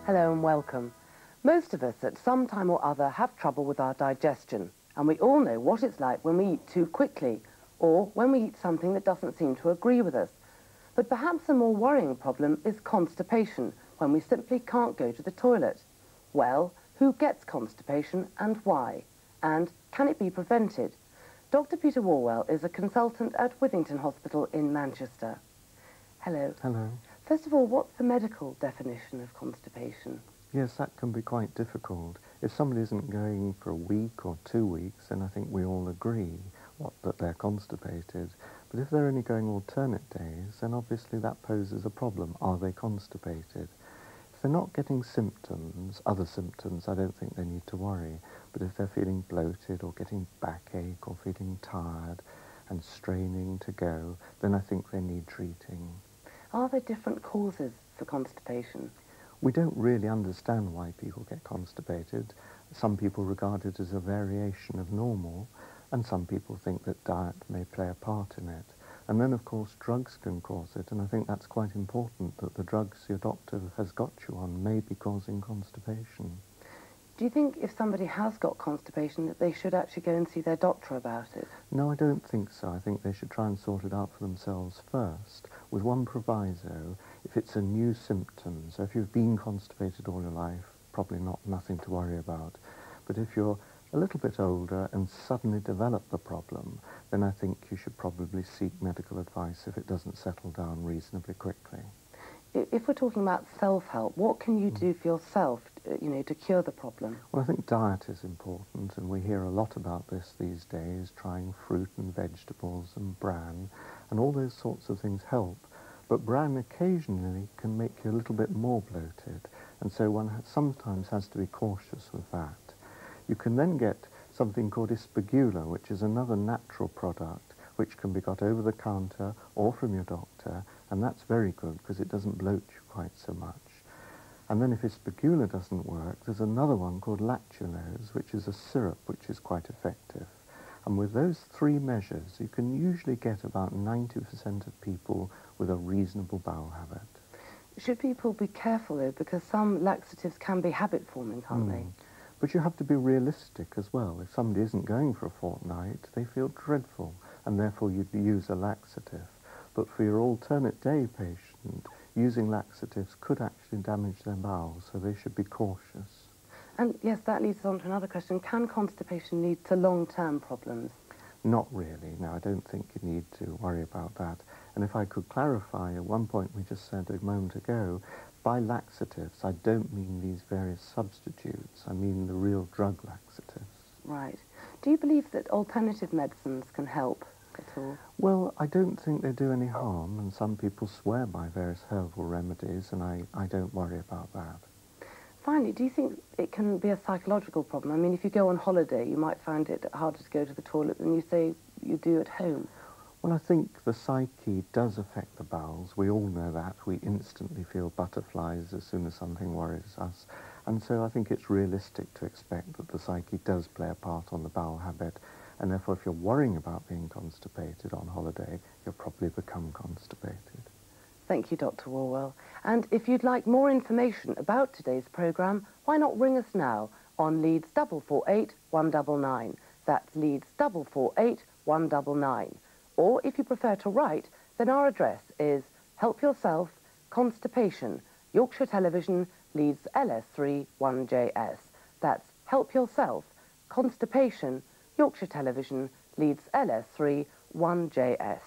Hello and welcome. Most of us at some time or other have trouble with our digestion, and we all know what it's like when we eat too quickly or when we eat something that doesn't seem to agree with us. But perhaps a more worrying problem is constipation, when we simply can't go to the toilet. Well, who gets constipation and why? And can it be prevented? Dr. Peter Whorewell is a consultant at Withington Hospital in Manchester. Hello. Hello. First of all, what's the medical definition of constipation? Yes, that can be quite difficult. If somebody isn't going for a week or 2 weeks, then I think we all agree that they're constipated. But if they're only going alternate days, then obviously that poses a problem. Are they constipated? If they're not getting symptoms, other symptoms, I don't think they need to worry. But if they're feeling bloated or getting backache or feeling tired and straining to go, then I think they need treating. Are there different causes for constipation? We don't really understand why people get constipated. Some people regard it as a variation of normal, and some people think that diet may play a part in it. And then, of course, drugs can cause it, and I think that's quite important, that the drugs your doctor has got you on may be causing constipation. Do you think if somebody has got constipation that they should actually go and see their doctor about it? No, I don't think so. I think they should try and sort it out for themselves first, with one proviso: if it's a new symptom. So if you've been constipated all your life, probably nothing to worry about. But if you're a little bit older and suddenly develop the problem, then I think you should probably seek medical advice if it doesn't settle down reasonably quickly. If we're talking about self-help, what can you do for yourself, to cure the problem? Well, I think diet is important, and we hear a lot about this these days, trying fruit and vegetables and bran, and all those sorts of things help. But bran occasionally can make you a little bit more bloated, and so one sometimes has to be cautious with that. You can then get something called ispagula, which is another natural product, which can be got over the counter or from your doctor, and that's very good because it doesn't bloat you quite so much. And then if ispagula doesn't work, there's another one called lactulose, which is a syrup which is quite effective. And with those three measures, you can usually get about 90% of people with a reasonable bowel habit. Should people be careful, though, because some laxatives can be habit-forming, can't they? But you have to be realistic as well. If somebody isn't going for a fortnight, they feel dreadful, and therefore you'd use a laxative. But for your alternate day patient, using laxatives could actually damage their bowels, so they should be cautious. And yes, that leads on to another question. Can constipation lead to long-term problems? Not really. No, I don't think you need to worry about that. And if I could clarify, at one point we just said a moment ago, by laxatives, I don't mean these various substitutes. I mean the real drug laxatives. Right. Do you believe that alternative medicines can help at all? Well, I don't think they do any harm, and some people swear by various herbal remedies, and I don't worry about that. Finally, do you think it can be a psychological problem? I mean, if you go on holiday, you might find it harder to go to the toilet than you say you do at home. Well, I think the psyche does affect the bowels. We all know that. We instantly feel butterflies as soon as something worries us. And so I think it's realistic to expect that the psyche does play a part on the bowel habit. And therefore, if you're worrying about being constipated on holiday, you'll probably become constipated. Thank you, Dr. Whorewell. And if you'd like more information about today's programme, why not ring us now on Leeds 448 199. That's Leeds 448 199. Or if you prefer to write, then our address is Help Yourself, Constipation, Yorkshire Television, Leeds LS3 1JS. That's Help Yourself, Constipation, Yorkshire Television, Leeds LS3 1JS.